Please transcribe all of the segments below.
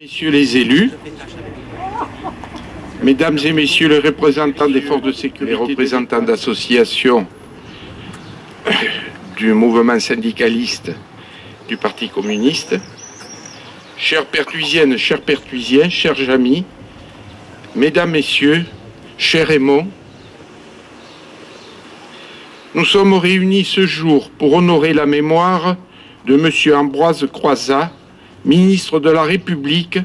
Messieurs les élus, mesdames et messieurs les représentants des forces de sécurité, les représentants d'associations du mouvement syndicaliste du Parti communiste, chères Pertuisiennes, chers Pertuisiens, chers amis, mesdames, messieurs, chers Raymond, nous sommes réunis ce jour pour honorer la mémoire de M. Ambroise Croizat, ministre de la République,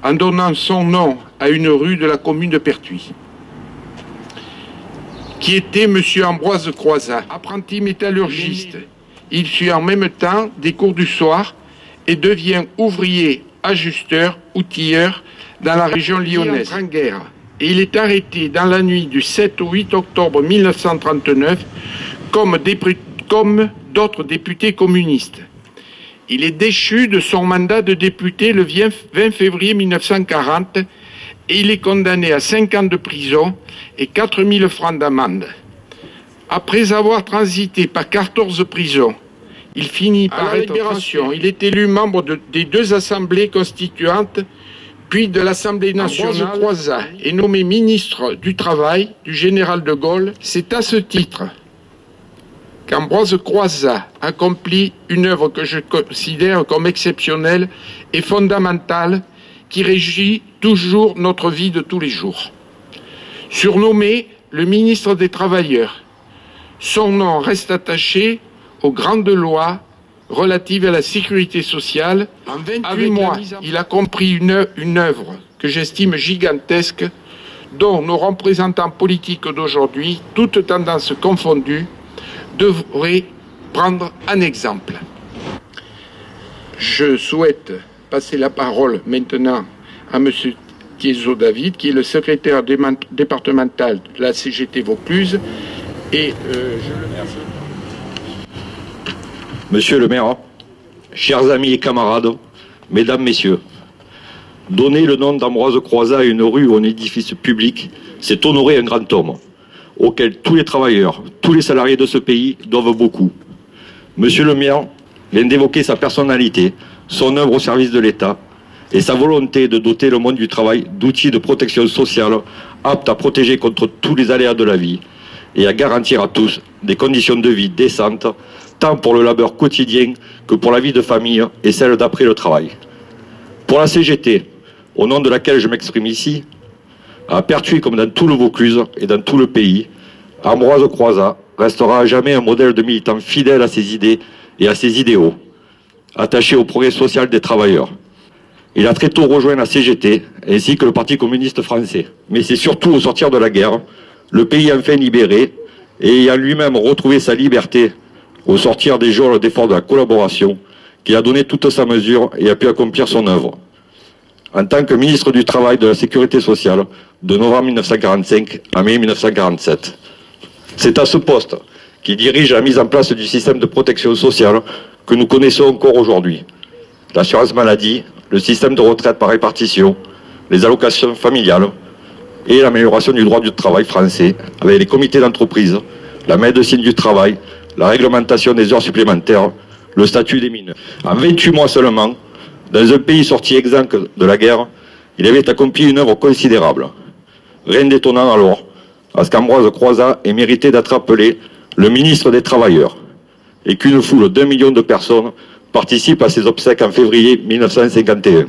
en donnant son nom à une rue de la commune de Pertuis. Qui était M. Ambroise Croizat, apprenti métallurgiste. Il suit en même temps des cours du soir et devient ouvrier, ajusteur, outilleur dans la région lyonnaise. Il entre en guerre et il est arrêté dans la nuit du 7 au 8 octobre 1939 comme d'autres députés communistes. Il est déchu de son mandat de député le 20 février 1940 et il est condamné à 5 ans de prison et 4 000 francs d'amende. Après avoir transité par 14 prisons, il finit par être libération. Il est élu membre des deux assemblées constituantes, puis de l'Assemblée nationale. Ambroise Croizat est nommé ministre du Travail du général de Gaulle. C'est à ce titre qu'Ambroise Croizat accomplit une œuvre que je considère comme exceptionnelle et fondamentale qui régit toujours notre vie de tous les jours. Surnommé le ministre des Travailleurs, son nom reste attaché aux grandes lois relatives à la sécurité sociale. En 28 mois, il a compris une œuvre que j'estime gigantesque, dont nos représentants politiques d'aujourd'hui, toutes tendances confondues, devrait prendre un exemple. Je souhaite passer la parole maintenant à M. Thiezo David, qui est le secrétaire départemental de la CGT Vaucluse, et je le remercie. Monsieur le maire, chers amis et camarades, mesdames, messieurs, donner le nom d'Ambroise Croizat à une rue ou un édifice public, c'est honorer un grand homme, auquel tous les travailleurs, tous les salariés de ce pays doivent beaucoup. Monsieur le maire vient d'évoquer sa personnalité, son œuvre au service de l'État et sa volonté de doter le monde du travail d'outils de protection sociale aptes à protéger contre tous les aléas de la vie et à garantir à tous des conditions de vie décentes, tant pour le labeur quotidien que pour la vie de famille et celle d'après le travail. Pour la CGT, au nom de laquelle je m'exprime ici, à Pertuis comme dans tout le Vaucluse et dans tout le pays, Ambroise Croizat restera à jamais un modèle de militant fidèle à ses idées et à ses idéaux, attaché au progrès social des travailleurs. Il a très tôt rejoint la CGT ainsi que le Parti communiste français. Mais c'est surtout au sortir de la guerre, le pays enfin libéré et ayant lui-même retrouvé sa liberté au sortir des geôles d'efforts de la collaboration, qu'il a donné toute sa mesure et a pu accomplir son œuvre. En tant que ministre du Travail et de la Sécurité sociale, de novembre 1945 à mai 1947. C'est à ce poste qu'il dirige la mise en place du système de protection sociale que nous connaissons encore aujourd'hui. L'assurance maladie, le système de retraite par répartition, les allocations familiales et l'amélioration du droit du travail français avec les comités d'entreprise, la médecine du travail, la réglementation des heures supplémentaires, le statut des mineurs. En 28 mois seulement, dans un pays sorti exempt de la guerre, il avait accompli une œuvre considérable. Rien d'étonnant alors, à ce qu'Ambroise Croizat ait mérité d'être appelé le ministre des Travailleurs, et qu'une foule d'1 million de personnes participent à ses obsèques en février 1951.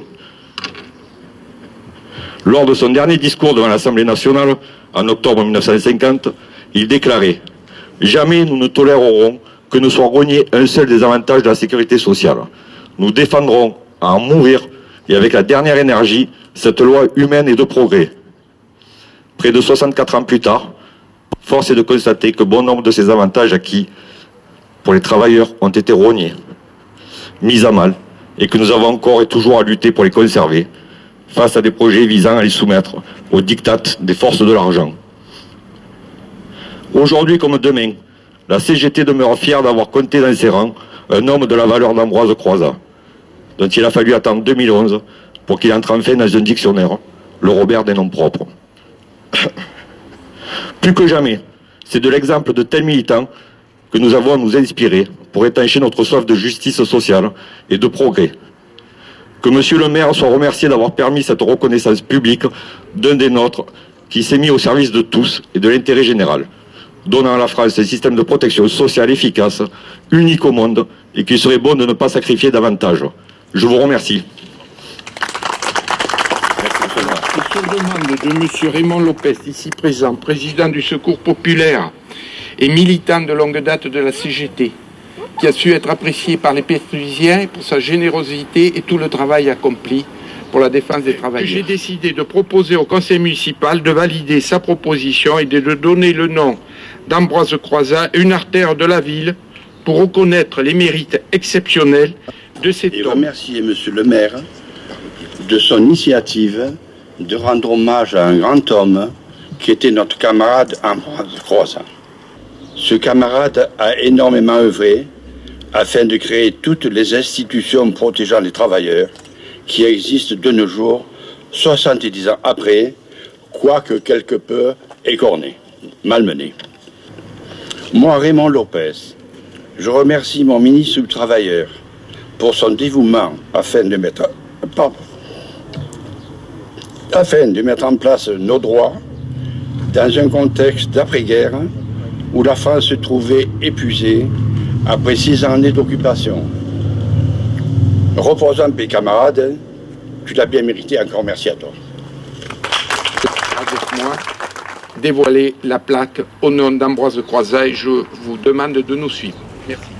Lors de son dernier discours devant l'Assemblée nationale, en octobre 1950, il déclarait « Jamais nous ne tolérerons que ne soit renié un seul des avantages de la sécurité sociale. Nous défendrons à en mourir et avec la dernière énergie cette loi humaine et de progrès. » Près de 64 ans plus tard, force est de constater que bon nombre de ces avantages acquis pour les travailleurs ont été rognés, mis à mal, et que nous avons encore et toujours à lutter pour les conserver, face à des projets visant à les soumettre aux diktats des forces de l'argent. Aujourd'hui comme demain, la CGT demeure fière d'avoir compté dans ses rangs un homme de la valeur d'Ambroise Croizat, dont il a fallu attendre 2011 pour qu'il entre enfin dans un dictionnaire, le Robert des noms propres. Plus que jamais, c'est de l'exemple de tels militants que nous avons à nous inspirer pour étancher notre soif de justice sociale et de progrès. Que Monsieur le maire soit remercié d'avoir permis cette reconnaissance publique d'un des nôtres qui s'est mis au service de tous et de l'intérêt général, donnant à la France un système de protection sociale efficace, unique au monde, et qu'il serait bon de ne pas sacrifier davantage. Je vous remercie. Sur demande de M. Raymond Lopez, ici présent, président du Secours populaire et militant de longue date de la CGT, qui a su être apprécié par les Pétrusiens pour sa générosité et tout le travail accompli pour la défense des travailleurs. J'ai décidé de proposer au conseil municipal de valider sa proposition et de donner le nom d'Ambroise Croizat à une artère de la ville pour reconnaître les mérites exceptionnels de cet homme. Et remercier Monsieur le maire de son initiative de rendre hommage à un grand homme qui était notre camarade Ambroise Croizat. Ce camarade a énormément œuvré afin de créer toutes les institutions protégeant les travailleurs qui existent de nos jours, 70 ans après, quoique quelque peu écornés, malmenés. Moi, Raymond Lopez, je remercie mon ministre du Travailleur pour son dévouement afin de mettre en place nos droits dans un contexte d'après-guerre où la France se trouvait épuisée après 6 années d'occupation. Repose en paix, camarade, tu l'as bien mérité, encore merci à toi. Avec moi, dévoiler la plaque au nom d'Ambroise Croizat et je vous demande de nous suivre. Merci.